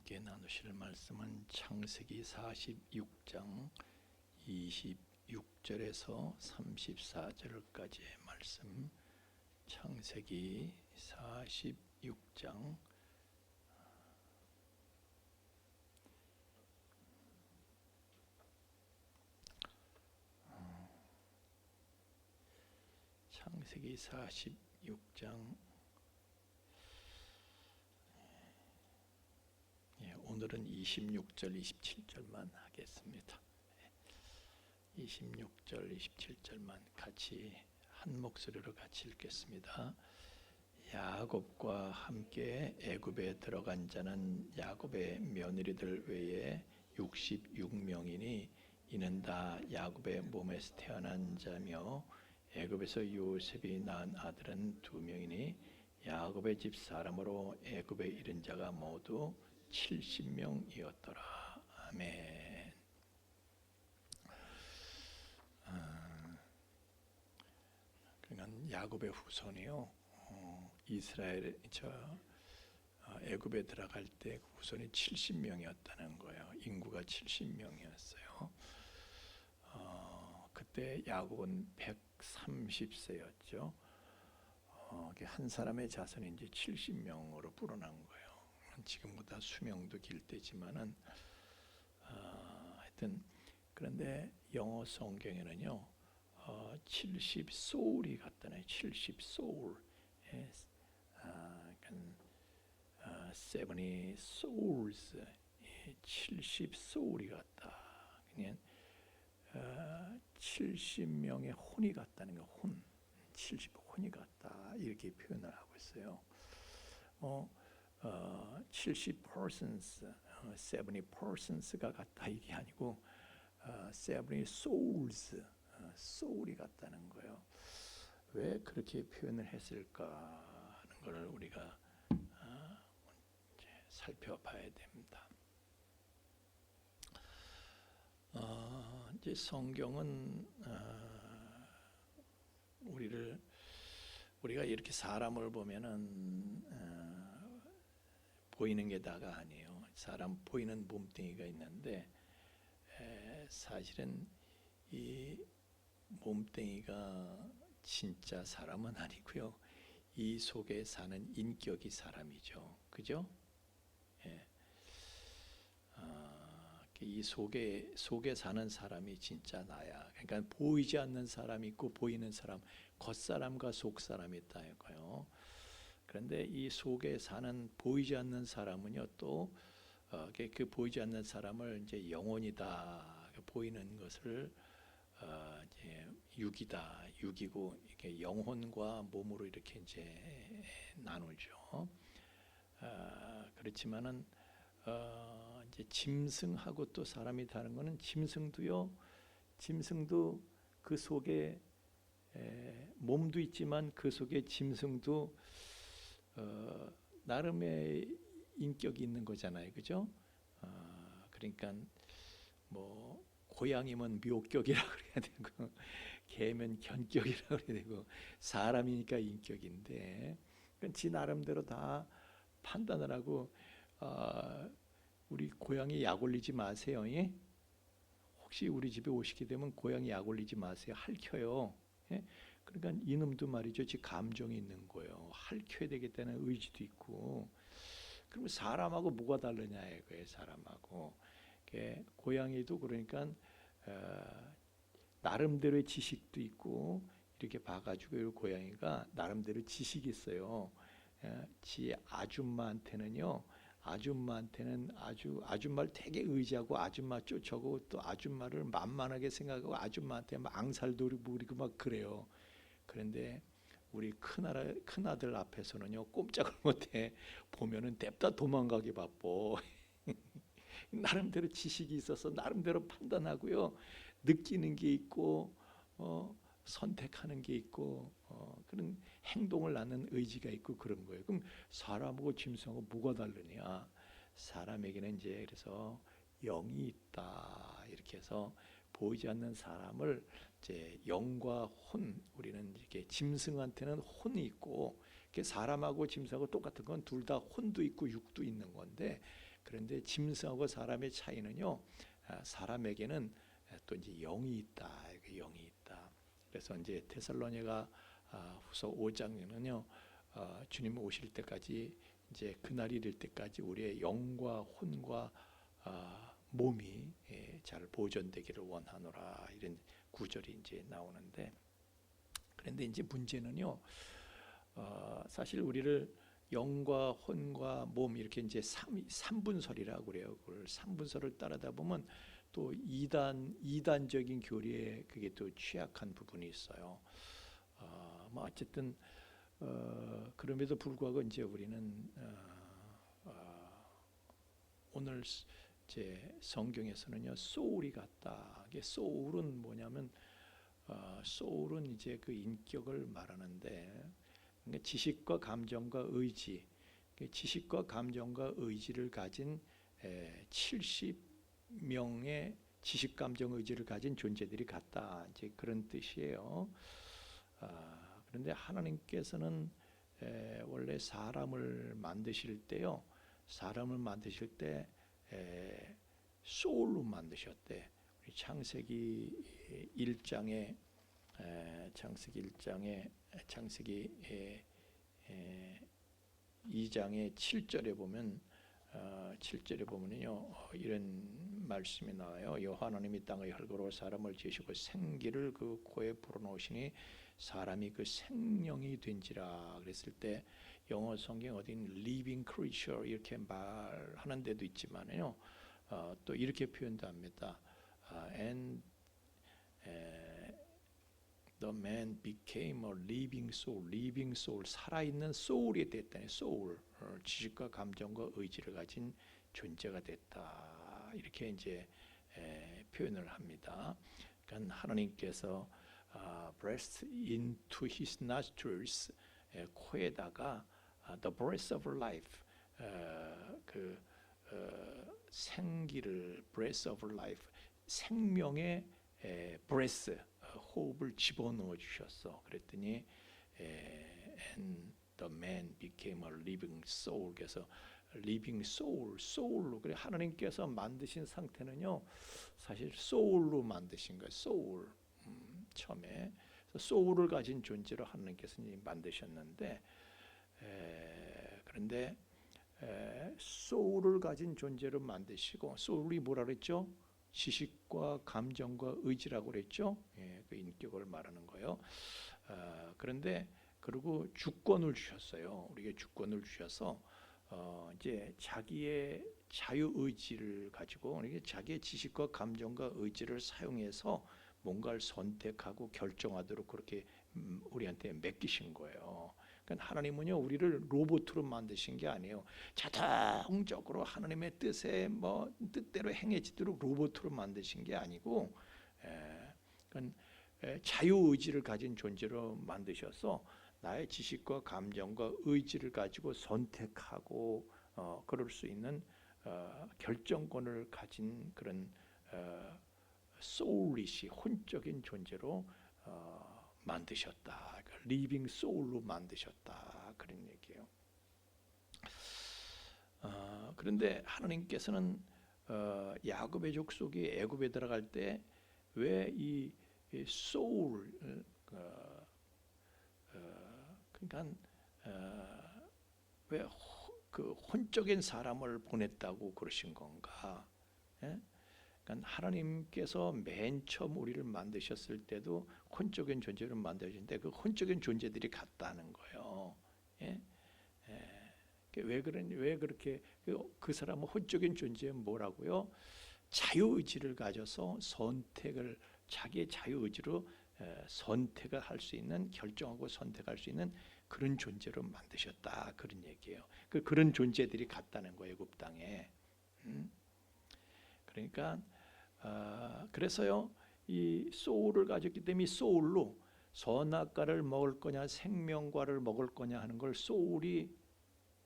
함께 나누실 말씀은 창세기 46장 26절에서 34절까지의 말씀. 창세기 46장 창세기 46장 오늘은 26절, 27절만 하겠습니다. 26절, 27절만 같이 한 목소리로 같이 읽겠습니다. 야곱과 함께 애굽에 들어간 자는 야곱의 며느리들 외에 66명이니 이는 다 야곱의 몸에서 태어난 자며 애굽에서 요셉이 낳은 아들은 2명이니 야곱의 집 사람으로 애굽에 이른 자가 모두 70명이었더라. 아멘. 그러니까 야곱의 후손이요, 이스라엘 애굽에 들어갈 때 그 후손이 70명이었다는 거예요. 인구가 70명이었어요. 그때 야곱은 130세였죠. 한 사람의 자손이 이제 70명으로 불어난 거예요. 지금보다 수명도 길 때지만은 하여튼 그런데 영어 성경에는요 70 소울이 같다네. 70 소울, 70 souls, 70 소울이 같다. 그냥 70명의 혼이 같다는 거. 혼, 70 혼이 같다 이렇게 표현을 하고 있어요. 70 persons, 70 persons가 같다 이게 아니고 70 souls, soul이 같다는 거예요. 왜 그렇게 표현을 했을까 하는 것을 우리가 이제 살펴봐야 됩니다. 이제 성경은 우리가 이렇게 사람을 보면은 보이는 게 다가 아니에요. 사람 보이는 몸뚱이가 있는데 사실은 이 몸뚱이가 진짜 사람은 아니고요. 이 속에 사는 인격이 사람이죠. 그죠? 예. 이 속에 사는 사람이 진짜 나야. 그러니까 보이지 않는 사람이 있고 보이는 사람, 겉사람과 속사람이 있다 이거요. 그런데 이 속에 사는 보이지 않는 사람은요, 또 그 보이지 않는 사람을 이제 영혼이다, 보이는 것을 이제 육이다, 육이고 이렇게 영혼과 몸으로 이렇게 이제 나누죠. 그렇지만은 이제 짐승하고 또 사람이 다른 거는 짐승도 그 속에 몸도 있지만 그 속에 짐승도 나름의 인격이 있는 거잖아요, 그죠? 그러니까 뭐 고양이면 묘격이라 그래야 되고 개면 견격이라 그래야 되고 사람이니까 인격인데 지 나름대로 다 판단을 하고 우리 고양이 약 올리지 마세요. 예? 혹시 우리 집에 오시게 되면 고양이 약 올리지 마세요. 핥혀요. 예? 그러니까 이놈도 말이죠, 지 감정이 있는 거예요. 핥혀야 되겠다는 의지도 있고. 그러면 사람하고 뭐가 다르냐 이거예요. 사람하고 고양이도 그러니까 나름대로의 지식도 있고 이렇게 봐가지고 고양이가 나름대로 지식이 있어요. 지 아줌마한테는 아줌마를 되게 의지하고 아줌마 쫓아오고 또 아줌마를 만만하게 생각하고 아줌마한테 막 앙살도 부리고 막 그래요. 그런데 우리 큰아들 앞에서는요 꼼짝을 못해. 보면은 냅다 도망가기 바빠. 나름대로 지식이 있어서 나름대로 판단하고요, 느끼는 게 있고 선택하는 게 있고 그런 행동을 하는 의지가 있고 그런 거예요. 그럼 사람하고 짐승하고 뭐가 다르냐? 사람에게는 이제 그래서 영이 있다 이렇게 해서 보이지 않는 사람을 이제 영과 혼, 우리는 이렇게 짐승한테는 혼이 있고 사람하고 짐승하고 똑같은 건 둘 다 혼도 있고 육도 있는 건데 그런데 짐승하고 사람의 차이는요, 사람에게는 또 이제 영이 있다, 영이 있다. 그래서 이제 데살로니가 후서 5장에는요, 주님 오실 때까지 이제 그날이 될 때까지 우리의 영과 혼과 몸이 잘 보존되기를 원하노라, 이런 구절이 이제 나오는데, 그런데 이제 문제는요, 사실 우리를 영과 혼과 몸 이렇게 이제 삼분설이라고 그래요. 그걸 삼분설을 따르다 보면 또 이단적인 교리에 그게 또 취약한 부분이 있어요. 뭐 어쨌든 그럼에도 불구하고 이제 우리는 오늘 제 성경에서는요, 소울이 같다. 이게 소울은 뭐냐면 소울은 이제 그 인격을 말하는데, 그러니까 지식과 감정과 의지, 지식과 감정과 의지를 가진 70명의 지식, 감정, 의지를 가진 존재들이 같다, 이제 그런 뜻이에요. 그런데 하나님께서는 원래 사람을 만드실 때요, 사람을 만드실 때 소울로 만드셨대. 창세기 1장에 창세기 2장의 7절에 보면 7절에 보면요, 이런 말씀이 나와요. 여호와 하나님이 땅의 흙으로 사람을 지으시고 생기를 그 코에 불어넣으시니 사람이 그 생명이 된지라. 그랬을 때 영어 성경 어딘 living creature 이렇게 말하는 데도 있지만요, 또 이렇게 표현도 합니다. And the man became a living soul. living soul, 살아있는 소울이 됐다니. 소울, 지식과 감정과 의지를 가진 존재가 됐다, 이렇게 이제 표현을 합니다. 그러니까 하나님께서 breathed into his nostrils, 코에다가 the breath of life, 그 생기를, breath of life, 생명의 breath, 호흡을 집어넣어 주셨어. 그랬더니 and the man became a living soul. 그래서 living soul, soul로, 그래 하나님께서 만드신 상태는요, 사실 soul로 만드신 거예요. soul. 처음에 soul을 가진 존재로 하나님께서 만드셨는데, 그런데 soul을 가진 존재로 만드시고, soul이 뭐라 그랬죠? 지식과 감정과 의지라고 그랬죠. 그 인격을 말하는 거예요. 그런데 그리고 주권을 주셨어요. 우리에게 주권을 주셔서 이제 자기의 자유 의지를 가지고, 자기의 지식과 감정과 의지를 사용해서 뭔가를 선택하고 결정하도록 그렇게 우리한테 맡기신 거예요. 그러니까 하나님은요, 우리를 로봇으로 만드신 게 아니에요. 자동적으로 하나님의 뜻대로 행해지도록 로봇으로 만드신 게 아니고, 그러니까 자유 의지를 가진 존재로 만드셔서 나의 지식과 감정과 의지를 가지고 선택하고 그럴 수 있는 결정권을 가진 그런 소울이시, 혼적인 존재로 만드셨다. 리빙 소울로 만드셨다, 그런 얘기예요. 그런데 하나님께서는 야곱의 족속이 애굽에 들어갈 때 왜 이 소울, 그러니까 왜 그 혼적인 사람을 보냈다고 그러신 건가? 그러니까 하나님께서 맨 처음 우리를 만드셨을 때도 혼적인 존재를 만드셨는데 그 혼적인 존재들이 같다는 거예요. 왜 그렇게 그 사람은 혼적인 존재는 뭐라고요? 자유 의지를 가져서 선택을, 자기의 자유 의지로 선택을 할 수 있는, 결정하고 선택할 수 있는 그런 존재로 만드셨다, 그런 얘기예요. 그런 존재들이 같다는 거예요, 애굽 땅에. 그러니까 그래서요, 이 소울을 가졌기 때문에 소울로 선악과를 먹을 거냐 생명과를 먹을 거냐 하는 걸 소울이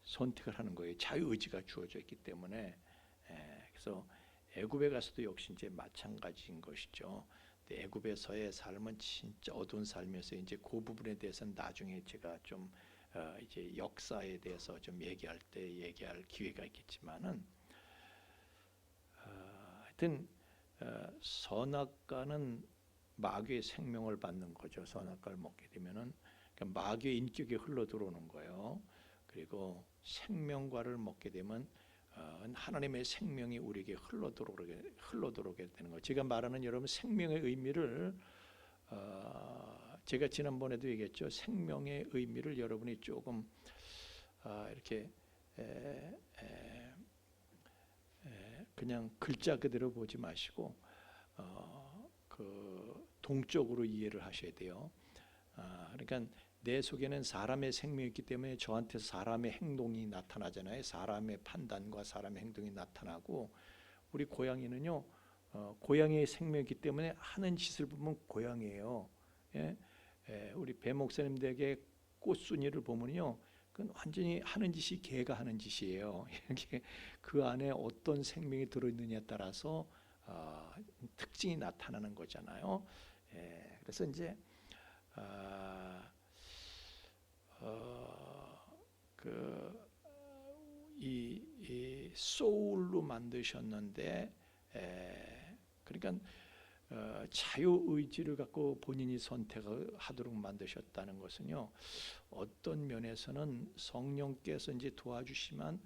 선택을 하는 거예요. 자유의지가 주어져 있기 때문에. 그래서 애굽에 가서도 역시 이제 마찬가지인 것이죠. 애굽에서의 삶은 진짜 어두운 삶이었어요. 이제 그 부분에 대해서는 나중에 제가 좀 이제 역사에 대해서 좀 얘기할 때 얘기할 기회가 있겠지만은, 하여튼 선악과는 마귀의 생명을 받는 거죠. 선악과를 먹게 되면은 그러니까 마귀의 인격이 흘러 들어오는 거예요. 그리고 생명과를 먹게 되면 하나님의 생명이 우리에게 흘러 들어오게 되는 거예요. 제가 말하는 여러분 생명의 의미를 제가 지난번에도 얘기했죠. 생명의 의미를 여러분이 조금 이렇게 그냥 글자 그대로 보지 마시고 그 동적으로 이해를 하셔야 돼요. 그러니까 내 속에는 사람의 생명이 있기 때문에 저한테서 사람의 행동이 나타나잖아요. 사람의 판단과 사람의 행동이 나타나고 우리 고양이는요. 고양이의 생명이기 때문에 하는 짓을 보면 고양이에요. 예? 우리 배 목사님들에게 꽃순이를 보면요. 그건 완전히 하는 짓이 개가 하는 짓이에요. 이렇게 그 안에 어떤 생명이 들어있느냐에 따라서 특징이 나타나는 거잖아요. 그래서 이제 이 소울로 만드셨는데 그러니까 자유 의지를 갖고 본인이 선택을 하도록 만드셨다는 것은요. 어떤 면에서는 성령께서 이제 도와주시면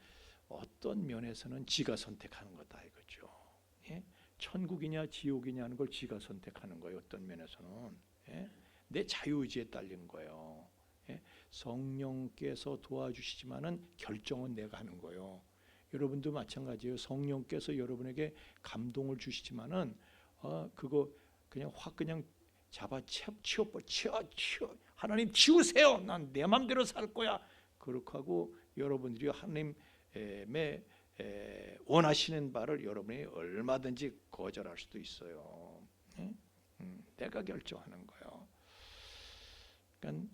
어떤 면에서는 지가 선택하는 거다 이거죠. 예? 천국이냐 지옥이냐 하는 걸 지가 선택하는 거예요. 어떤 면에서는 예? 내 자유 의지에 딸린 거예요. 예? 성령께서 도와주시지만은 결정은 내가 하는 거예요. 여러분도 마찬가지예요. 성령께서 여러분에게 감동을 주시지만은 그거 그냥 확 그냥 잡아 치워 하나님 치우세요. 난 내 마음대로 살 거야. 그렇게 하고 여러분들이 하나님의 원하시는 바를 여러분이 얼마든지 거절할 수도 있어요. 내가 결정하는 거예요. 그러니까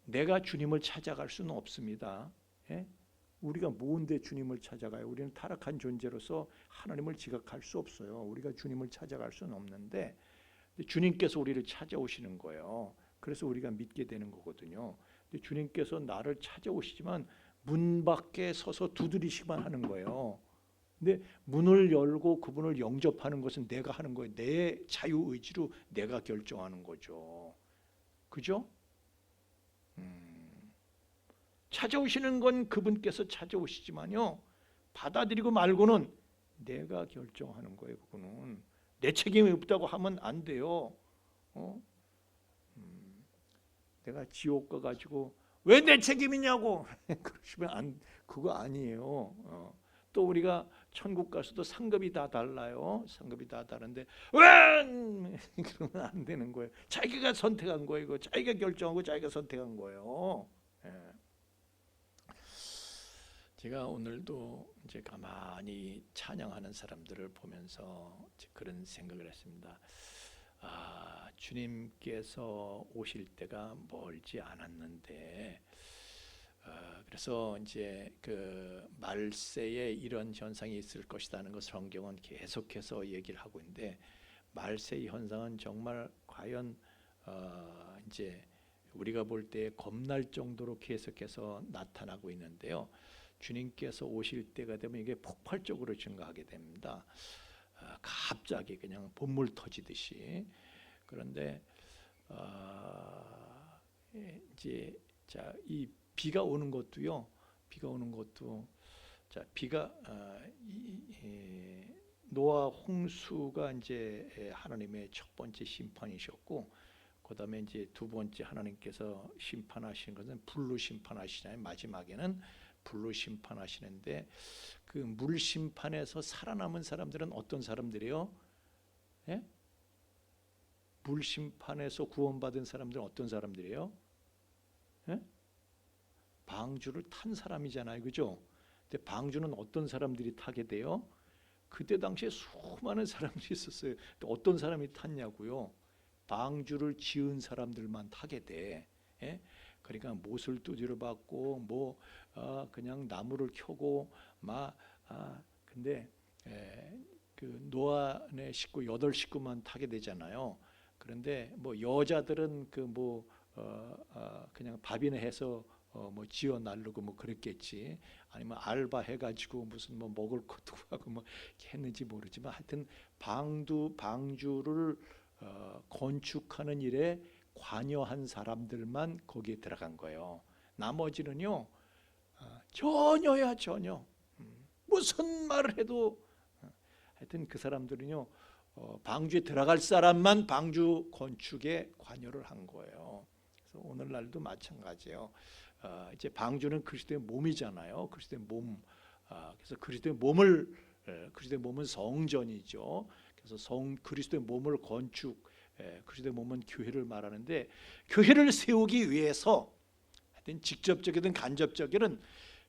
내가 주님을 찾아갈 수는 없습니다. 우리가 뭔데 주님을 찾아가요? 우리는 타락한 존재로서 하나님을 지각할 수 없어요. 우리가 주님을 찾아갈 수는 없는데 주님께서 우리를 찾아오시는 거예요. 그래서 우리가 믿게 되는 거거든요. 근데 주님께서 나를 찾아오시지만 문 밖에 서서 두드리시기만 하는 거예요. 근데 문을 열고 그분을 영접하는 것은 내가 하는 거예요. 내 자유 의지로 내가 결정하는 거죠. 그죠? 찾아오시는 건 그분께서 찾아오시지만요. 받아들이고 말고는 내가 결정하는 거예요. 그거는 내 책임이 없다고 하면 안 돼요. 내가 지옥 가가지고 왜 내 책임이냐고 그러시면 그거 아니에요. 또 우리가 천국 가서도 상급이 다 달라요. 상급이 다 다른데 왜 그러면 안 되는 거예요. 자기가 선택한 거예요. 이거 자기가 결정하고 자기가 선택한 거예요. 제가 오늘도 이제 가만히 찬양하는 사람들을 보면서 그런 생각을 했습니다. 주님께서 오실 때가 멀지 않았는데, 그래서 이제 그 말세에 이런 현상이 있을 것이라는 것 성경은 계속해서 얘기를 하고 있는데, 말세 현상은 정말 과연 이제 우리가 볼 때 겁날 정도로 계속해서 나타나고 있는데요. 주님께서 오실 때가 되면 이게 폭발적으로 증가하게 됩니다. 갑자기 그냥 본물 터지듯이. 그런데 이제 이 비가 오는 것도요. 비가 오는 것도 비가 노아 홍수가 이제 하나님의 첫 번째 심판이셨고, 그다음에 이제 두 번째 하나님께서 심판하시는 것은 불로 심판하시잖아요. 마지막에는 불로 심판하시는데 그 물 심판에서 살아남은 사람들은 어떤 사람들이에요? 예? 물 심판에서 구원받은 사람들은 어떤 사람들이에요? 예? 방주를 탄 사람이잖아요, 그죠? 근데 방주는 어떤 사람들이 타게 돼요? 그때 당시에 수많은 사람들이 있었어요. 어떤 사람이 탔냐고요? 방주를 지은 사람들만 타게 돼. 예? 그러니까 못을 두드려 받고 그냥 나무를 켜고 근데 그 노아의 식구 8식구만 타게 되잖아요. 그런데 여자들은 그냥 밥이나 해서 뭐 지어 나르고 뭐 그랬겠지. 아니면 알바 해가지고 무슨 뭐 먹을 것도 하고 뭐 했는지 모르지만 하여튼 방주를 건축하는 일에 관여한 사람들만 거기에 들어간 거예요. 나머지는요 전혀야 전혀. 무슨 말을 해도 하여튼 그 사람들은요 방주에 들어갈 사람만 방주 건축에 관여를 한 거예요. 그래서 오늘날도 마찬가지예요. 이제 방주는 그리스도의 몸이잖아요. 그리스도의 몸. 그래서 그리스도의 몸은 성전이죠. 그래서 그리스도의 몸을 그리스도의 몸은 교회를 말하는데, 교회를 세우기 위해서 하여튼 직접적이든 간접적이든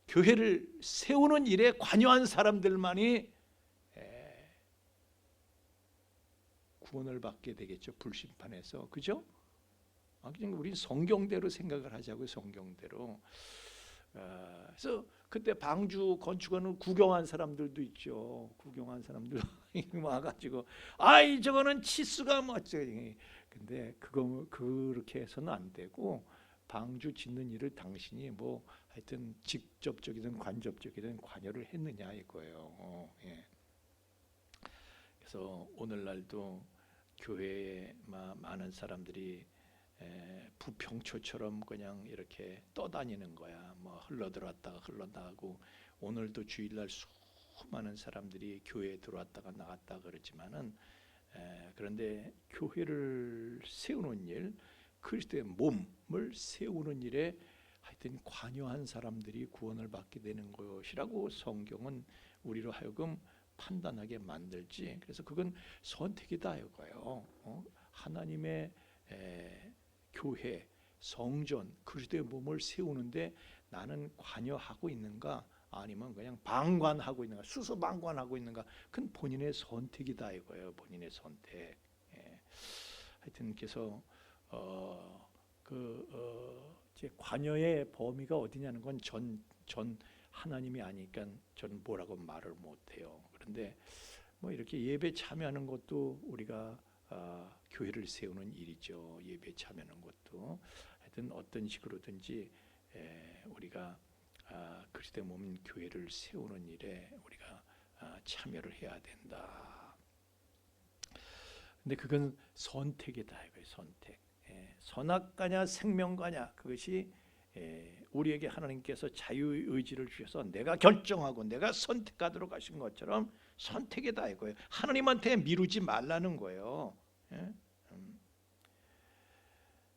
교회를 세우는 일에 관여한 사람들만이 구원을 받게 되겠죠. 불심판에서. 그죠? 그냥 우리 성경대로 생각을 하자고요. 성경대로. 그래서 그때 방주 건축하는 구경한 사람들도 있죠. 구경한 사람들 와가지고 아이 저거는 치수가 멋져요. 근데 그렇게 해서는 안 되고, 방주 짓는 일을 당신이 뭐 하여튼 직접적이든 간접적이든 관여를 했느냐 이거예요. 예. 그래서 오늘날도 교회에 많은 사람들이 부평초처럼 그냥 이렇게 떠다니는 거야. 뭐 흘러들어왔다가 흘러나가고, 오늘도 주일날 수많은 사람들이 교회에 들어왔다가 나갔다 그러지만은 그런데 교회를 세우는 일, 그리스도의 몸을 세우는 일에 하여튼 관여한 사람들이 구원을 받게 되는 것이라고 성경은 우리로 하여금 판단하게 만들지. 그래서 그건 선택이다 이거예요. 하나님의 교회, 성전, 그리스도의 몸을 세우는데 나는 관여하고 있는가, 아니면 그냥 방관하고 있는가, 수수방관하고 있는가, 그건 본인의 선택이다 이거예요. 본인의 선택. 하여튼 그래서 제 관여의 범위가 어디냐는 건 전 하나님이 아니까 저는 뭐라고 말을 못해요. 그런데 뭐 이렇게 예배 참여하는 것도 우리가 교회를 세우는 일이죠. 예배 참여하는 것도 하여튼 어떤 식으로든지 우리가 그리스도의 몸인 교회를 세우는 일에 우리가 참여를 해야 된다. 근데 그건 선택이다 이거예요. 선택. 선악과냐 생명과냐, 그것이 우리에게 하나님께서 자유의지를 주셔서 내가 결정하고 내가 선택하도록 하신 것처럼 선택이다 이거예요. 하나님한테 미루지 말라는 거예요.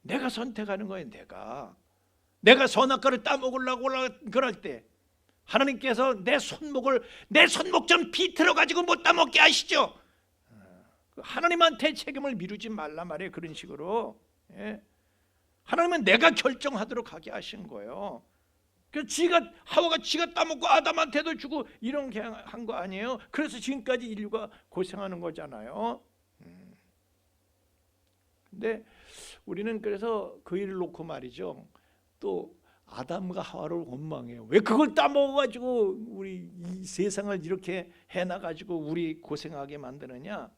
내가 선택하는 거예요. 내가 선악과를 따먹으려고 그럴 때 하나님께서 내 손목 좀 비틀어 가지고 못 따먹게 하시죠. 하나님한테 책임을 미루지 말라 말이에요. 그런 식으로. 하나님은 내가 결정하도록 하게 하신 거예요. 그래서 하와가 지가 따먹고 아담한테도 주고 이런 게 한 거 아니에요. 그래서 지금까지 인류가 고생하는 거잖아요. 근데 우리는 그래서 그 일을 놓고 말이죠, 또 아담과 하와를 원망해요. 왜 그걸 따먹어가지고 우리 이 세상을 이렇게 해놔가지고 우리 고생하게 만드느냐?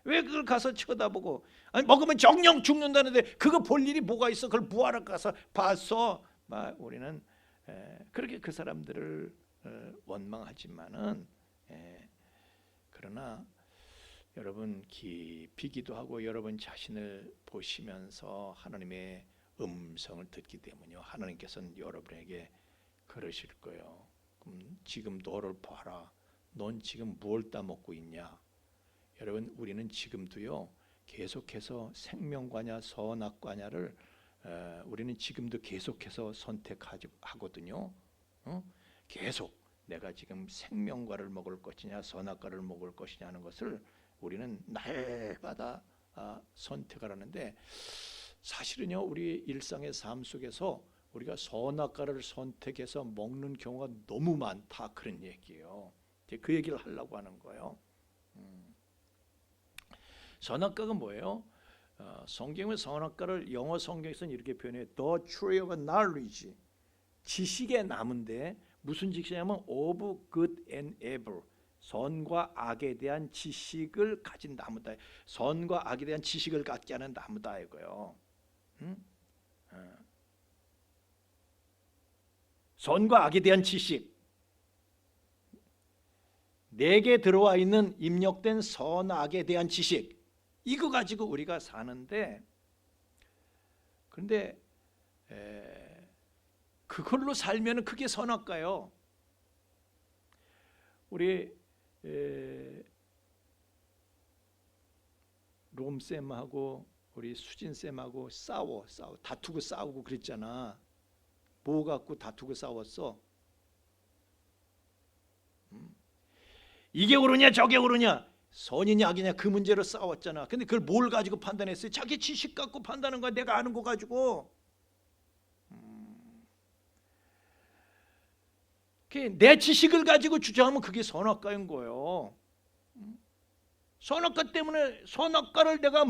왜 그걸 가서 쳐다보고, 아니 먹으면 정령 죽는다는데 그거 볼 일이 뭐가 있어? 그걸 뭐하러 가서 봤어? 우리는 그렇게 그 사람들을 원망하지만은, 그러나 여러분 깊이 기도하고 여러분 자신을 보시면서 하나님의 음성을 듣기 때문이요, 하나님께서는 여러분에게 그러실 거예요. 그럼 지금 너를 봐라. 넌 지금 뭘 따먹고 있냐? 여러분, 우리는 지금도요 계속해서 생명과냐 선악과냐를 우리는 지금도 계속해서 선택하거든요. 계속 내가 지금 생명과를 먹을 것이냐 선악과를 먹을 것이냐 하는 것을 우리는 날마다 선택을 하는데, 사실은요 우리 일상의 삶 속에서 우리가 선악과를 선택해서 먹는 경우가 너무 많다, 그런 얘기예요. 그 얘기를 하려고 하는 거예요. 선악과가 뭐예요? 성경의 선악과를 영어 성경에서는 이렇게 표현해요. The tree of knowledge, 지식의 나무인데 무슨 지식이냐면 of good and evil, 선과 악에 대한 지식을 가진 나무다. 선과 악에 대한 지식을 갖게 하는 나무다 이거요. 선과 악에 대한 지식, 내게 들어와 있는 입력된 선악에 대한 지식, 이거 가지고 우리가 사는데, 그런데 그걸로 살면 그게 선악과요. 우리 롬쌤하고 우리 수진쌤하고 다투고 싸우고 그랬잖아. 뭐 갖고 다투고 싸웠어? 이게 옳으냐 저게 옳으냐, 선이냐 악이냐, 그 문제로 싸웠잖아. 근데 그걸 뭘 가지고 판단했어요? 자기 지식 갖고 판단하는 거야. 내가 아는 거 가지고. 내 지식을 가지고 주장하면 그게 선악과인 거예요. 선악과 때문에 선악과를 내가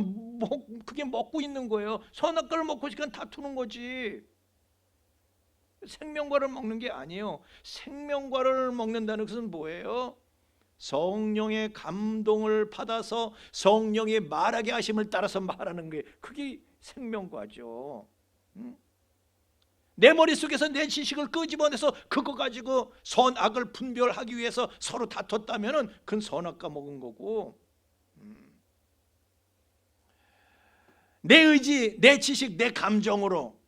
그게 먹고 있는 거예요. 선악과를 먹고 있으니까 다투는 거지. 생명과를 먹는 게 아니에요. 생명과를 먹는다는 것은 뭐예요? 성령의 감동을 받아서 성령의 말하게 하심을 따라서 말하는 게, 그게 생명과죠. 내 머릿속에서 내 지식을 끄집어내서 그거 가지고 선악을 분별하기 위해서 서로 다퉜다면 그건 선악과 먹은 거고, 내 의지, 내 지식, 내 감정으로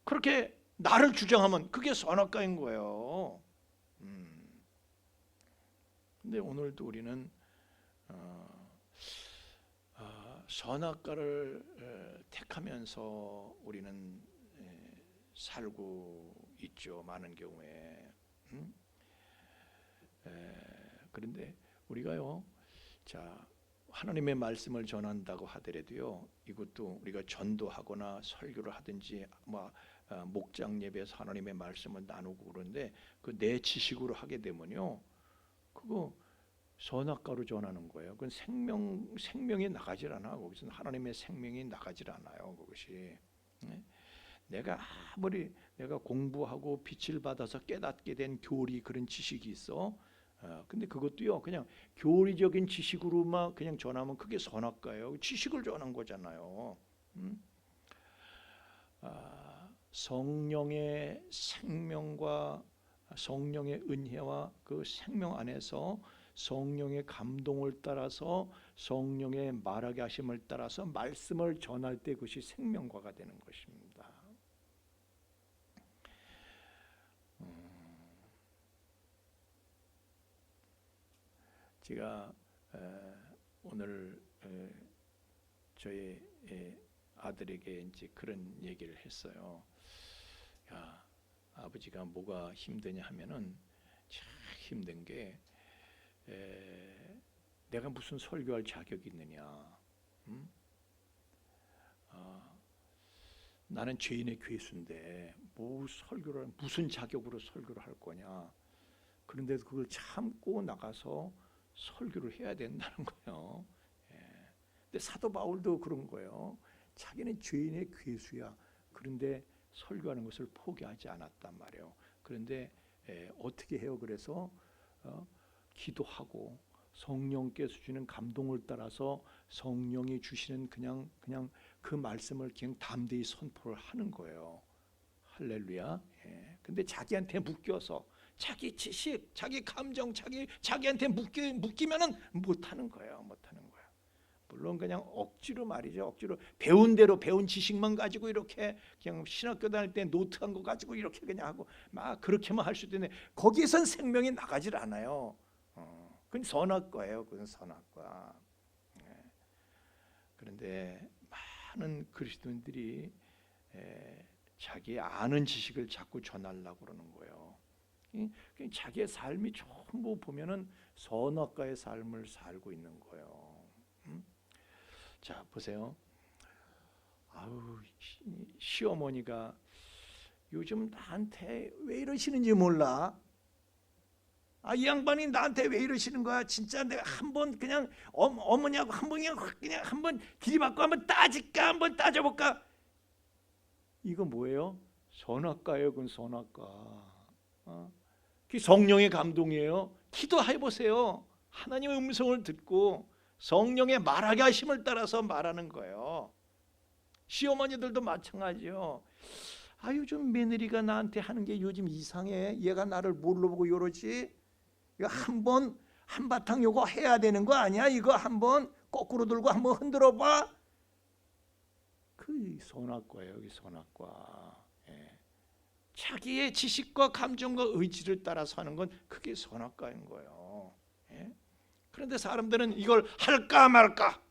그렇게 나를 주장하면 그게 선악과인 거예요. 근데 오늘도 우리는 선악과를 택하면서 우리는 살고 있죠. 많은 경우에. 그런데 우리가요, 자, 하나님의 말씀을 전한다고 하더라도요, 이것도 우리가 전도하거나 설교를 하든지 목장 예배에서 하나님의 말씀을 나누고 그러는데, 그 내 지식으로 하게 되면요, 그거 선악과로 전하는 거예요. 그건 생명이 나가질 않아. 거기서 하나님의 생명이 나가질 않아요. 그것이. 내가 아무리 내가 공부하고 빛을 받아서 깨닫게 된 교리, 그런 지식이 있어. 근데 그것도요, 그냥 교리적인 지식으로만 그냥 전하면 그게 선악과예요. 지식을 전한 거잖아요. 성령의 생명과 성령의 은혜와 그 생명 안에서 성령의 감동을 따라서 성령의 말하게 하심을 따라서 말씀을 전할 때 그것이 생명과가 되는 것입니다. 제가 오늘 저희 아들에게 이제 그런 얘기를 했어요. 야, 아버지가 뭐가 힘드냐 하면은, 참 힘든 게 내가 무슨 설교할 자격이 있느냐. 나는 죄인의 괴수인데 무슨 자격으로 설교를 할 거냐. 그런데도 그걸 참고 나가서 설교를 해야 된다는 거예요. 근데 사도 바울도 그런 거예요. 자기는 죄인의 괴수야. 그런데 설교하는 것을 포기하지 않았단 말이에요. 그런데 어떻게 해요? 그래서 기도하고 성령께서 주시는 감동을 따라서 성령이 주시는 그냥 그 말씀을 그냥 담대히 선포를 하는 거예요. 할렐루야. 근데 자기한테 묶여서 자기 지식, 자기 감정, 자기한테 묶이면은 못하는 거예요. 물론 그냥 억지로 말이죠. 억지로 배운 대로 배운 지식만 가지고 이렇게 그냥 신학교 다닐 때 노트한 거 가지고 이렇게 그냥 하고 막 그렇게만 할 수도 있는데, 거기에선 생명이 나가질 않아요. 그건 선악과예요. 그건 선악과. 그런데 많은 그리스도인들이 자기 아는 지식을 자꾸 전하려고 그러는 거예요. 자기의 삶이 전부 보면은 선악과의 삶을 살고 있는 거예요. 자, 보세요. 시어머니가 요즘 나한테 왜 이러시는지 몰라. 이 양반이 나한테 왜 이러시는 거야. 진짜 내가 한번 그냥 어머니하고 그냥 한번 들이받고 한번 따질까, 한번 따져볼까. 이거 뭐예요? 선악과예요. 그건 선악과. 그게 성령의 감동이에요. 기도해 보세요. 하나님의 음성을 듣고 성령의 말하게 하심을 따라서 말하는 거예요. 시어머니들도 마찬가지요. 아, 요즘 며느리가 나한테 하는 게 요즘 이상해. 얘가 나를 뭘로 보고 이러지? 이거 한바탕 요거 해야 되는 거 아니야? 이거 한번 거꾸로 들고 한번 흔들어 봐. 그 선악과예요. 여기 선악과. 예. 자기의 지식과 감정과 의지를 따라서 하는 건 그게 선악과인 거예요. 예. 그런데 사람들은 이걸 할까 말까,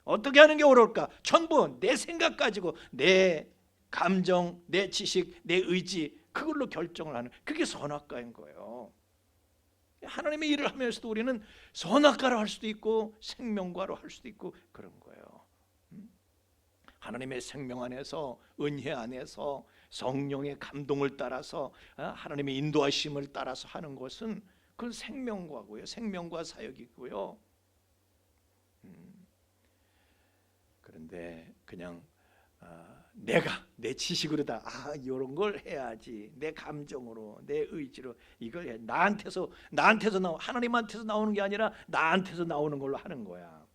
어떻게 하는 게 옳을까, 전부 내 생각 가지고 내 감정, 내 지식, 내 의지, 그걸로 결정을 하는, 그게 선악과인 거예요. 하나님의 일을 하면서도 우리는 선악과로 할 수도 있고 생명과로 할 수도 있고 그런 거예요. 하나님의 생명 안에서, 은혜 안에서, 성령의 감동을 따라서, 하나님의 인도하심을 따라서 하는 것은 그건 생명과고요, 생명과 사역이고요. 그런데 그냥 내가 내 지식으로 다 이런 걸 해야지, 내 감정으로, 내 의지로 이걸 해. 나한테서 하나님한테서 나오는 게 아니라 나한테서 나오는 걸로 하는 거야.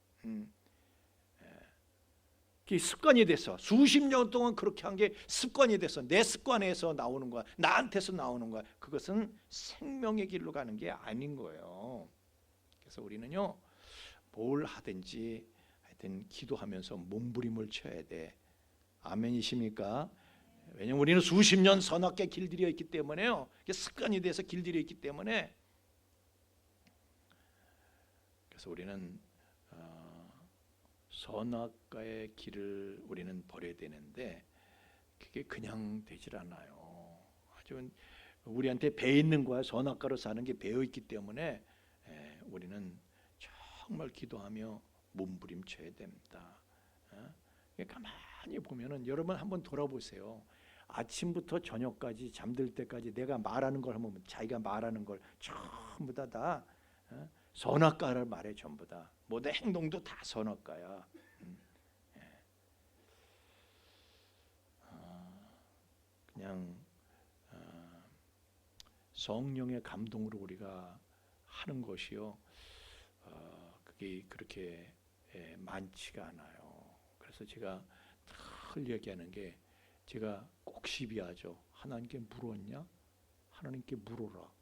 그게 습관이 돼서 수십 년 동안 그렇게 한 게 습관이 돼서 내 습관에서 나오는 거야, 나한테서 나오는 거야. 그것은 생명의 길로 가는 게 아닌 거예요. 그래서 우리는요, 뭘 하든지 하여튼 기도하면서 몸부림을 쳐야 돼. 아멘이십니까? 왜냐하면 우리는 수십 년 선악과에 길들여 있기 때문에요. 습관이 돼서 길들여 있기 때문에. 그래서 우리는 선악과의 길을 우리는 버려야 되는데 그게 그냥 되질 않아요. 아주 우리한테 배 있는 거야. 선악과로 사는 게 배어 있기 때문에 우리는 정말 기도하며 몸부림쳐야 됩니다. 가만히 보면은 여러분 한번 돌아보세요. 아침부터 저녁까지 잠들 때까지 내가 말하는 걸 한번, 자기가 말하는 걸 전부 다 선악과를 말해. 전부 다 모든 행동도 다 선악과야. 그냥 성령의 감동으로 우리가 하는 것이요, 그게 그렇게 많지가 않아요. 그래서 제가 늘 얘기하는 게, 제가 꼭 시비하죠. 하나님께 물었냐? 하나님께 물어라.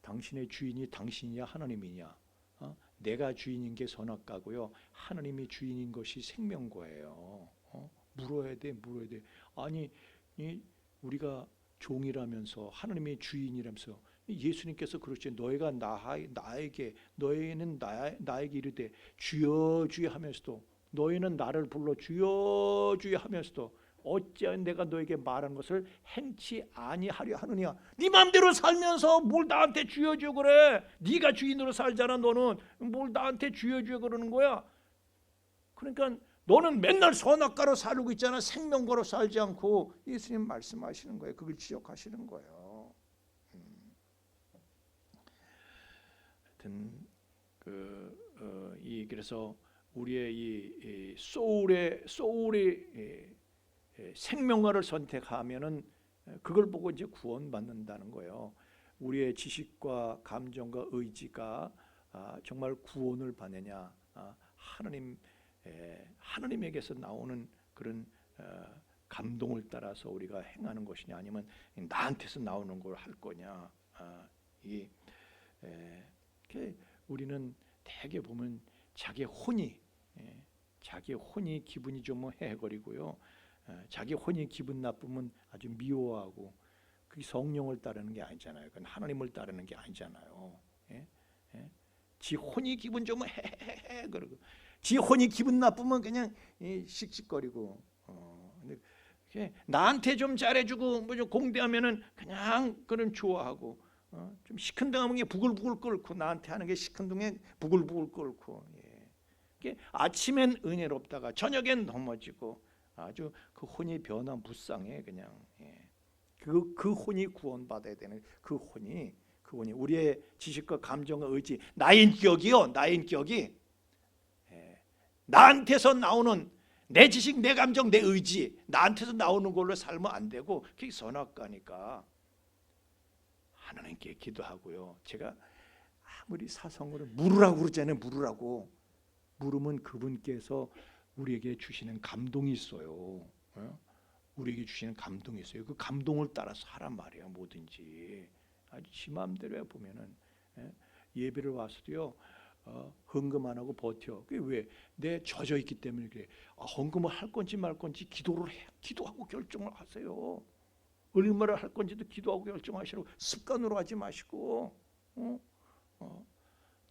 당신의 주인이 당신이냐 하나님이냐? 내가 주인인 게 선악과고요, 하나님이 주인인 것이 생명과예요. 물어야 돼. 아니, 우리가 종이라면서 하나님의 주인이라면서, 예수님께서 그렇지, 너희가 나에게, 너희는 나에게 이르되 주여 주여 하면서도, 너희는 나를 불러 주여 주여 하면서도 어찌하여 내가 너에게 말한 것을 행치 아니하려 하느냐? 네 마음대로 살면서 뭘 나한테 주여 주여 그래? 네가 주인으로 살잖아. 너는 뭘 나한테 주여 주여 그러는 거야? 그러니까 너는 맨날 선악과로 살고 있잖아. 생명과로 살지 않고. 예수님 말씀하시는 거예요. 그걸 지적하시는 거예요. 하여튼 그래서 우리의 이 소울의 생명과를 선택하면은 그걸 보고 이제 구원받는다는 거예요. 우리의 지식과 감정과 의지가 정말 구원을 받느냐, 하나님에게서 나오는 그런 감동을 따라서 우리가 행하는 것이냐, 아니면 나한테서 나오는 걸 할 거냐. 우리는 대개 보면 자기 혼이 기분이 좀 해거리고요, 자기 혼이 기분 나쁘면 아주 미워하고, 그게 성령을 따르는 게 아니잖아요. 그건 하나님을 따르는 게 아니잖아요. 지 혼이 기분 좀 해 그러고, 지 혼이 기분 나쁘면 그냥 씩씩거리고, 나한테 좀 잘해주고 뭐 좀 공대하면은 그냥 그런 좋아하고, 좀 시큰둥하면 게 부글부글 끓고, 나한테 하는 게 시큰둥해 부글부글 끓고, 아침엔 은혜롭다가 저녁엔 넘어지고, 아주 그 혼이 변화무쌍해. 그냥 그 혼이 구원받아야 되는, 그 혼이 우리의 지식과 감정과 의지, 나의 인격이 나한테서 나오는 내 지식, 내 감정, 내 의지, 나한테서 나오는 걸로 살면 안 되고, 그게 선악과니까 하나님께 기도하고요. 제가 아무리 사성으로 물으라고 그러잖아요. 물으면 그분께서 우리에게 주시는 감동이 있어요. 우리에게 주시는 감동이 있어요. 그 감동을 따라서 하란 말이야. 뭐든지 아주 지 마음대로 보면은 예배를 와서도요. 헌금 안 하고 버텨. 그게 왜? 내 젖어 있기 때문에 그래. 헌금을 할 건지 말 건지 기도하고 결정을 하세요. 얼마나 할 건지도 기도하고 결정하시라고. 습관으로 하지 마시고.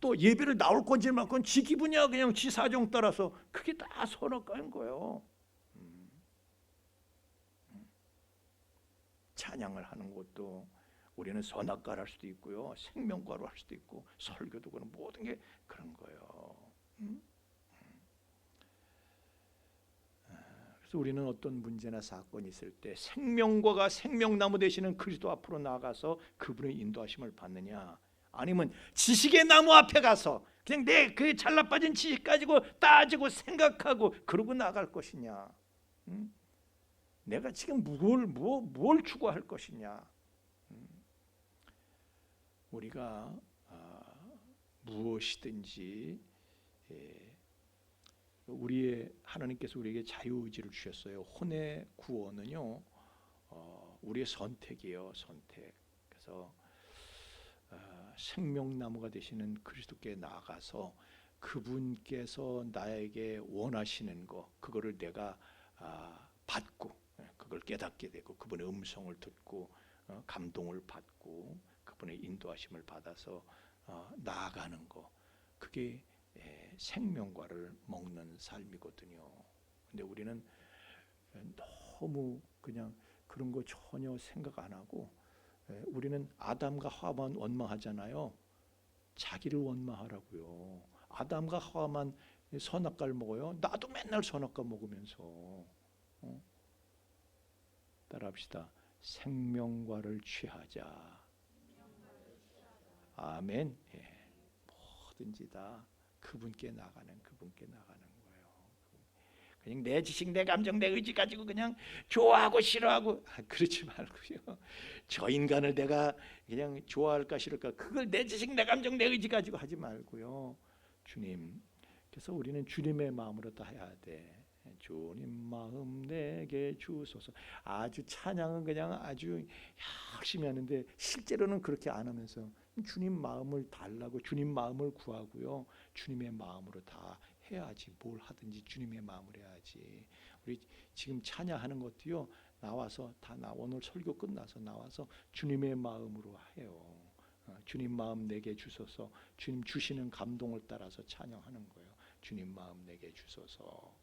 또 예배를 나올 건지 말 건지 지 기분이야. 그냥 지 사정 따라서 그게 다 선악과인 거예요. 찬양을 하는 것도 우리는 선악과를 할 수도 있고요, 생명과로 할 수도 있고, 설교도 그런 모든 게 그런 거예요. 그래서 우리는 어떤 문제나 사건이 있을 때 생명과가 생명나무 되시는 그리스도 앞으로 나아가서 그분의 인도하심을 받느냐, 아니면 지식의 나무 앞에 가서 그냥 내 그 잘나빠진 지식 가지고 따지고 생각하고 그러고 나갈 것이냐, 내가 지금 뭘 추구할 것이냐. 우리가 무엇이든지 우리의 하나님께서 우리에게 자유의지를 주셨어요. 혼의 구원은요, 우리의 선택이에요. 선택. 그래서 생명나무가 되시는 그리스도께 나아가서 그분께서 나에게 원하시는 거, 그거를 내가 받고, 그걸 깨닫게 되고, 그분의 음성을 듣고 감동을 받고 그분의 인도하심을 받아서 나아가는 거, 그게 생명과를 먹는 삶이거든요. 근데 우리는 너무 그냥 그런 거 전혀 생각 안 하고, 우리는 아담과 하와만 원망하잖아요. 자기를 원망하라고요. 아담과 하와만 선악과를 먹어요. 나도 맨날 선악과 먹으면서. 따라합시다. 생명과를 취하자. 아멘. 뭐든지 다 그분께 나가는 거예요. 그냥 내 지식, 내 감정, 내 의지 가지고 그냥 좋아하고 싫어하고 그렇지 말고요. 저 인간을 내가 그냥 좋아할까 싫을까, 그걸 내 지식, 내 감정, 내 의지 가지고 하지 말고요. 주님. 그래서 우리는 주님의 마음으로 다 해야 돼. 주님 마음 내게 주소서. 아주 찬양은 그냥 아주 열심히 하는데 실제로는 그렇게 안 하면서 주님 마음을 달라고, 주님 마음을 구하고요, 주님의 마음으로 다 해야지. 뭘 하든지 주님의 마음으로 해야지. 우리 지금 찬양하는 것도요, 나와서 오늘 설교 끝나서 나와서 주님의 마음으로 해요. 주님 마음 내게 주소서. 주님 주시는 감동을 따라서 찬양하는 거예요. 주님 마음 내게 주소서.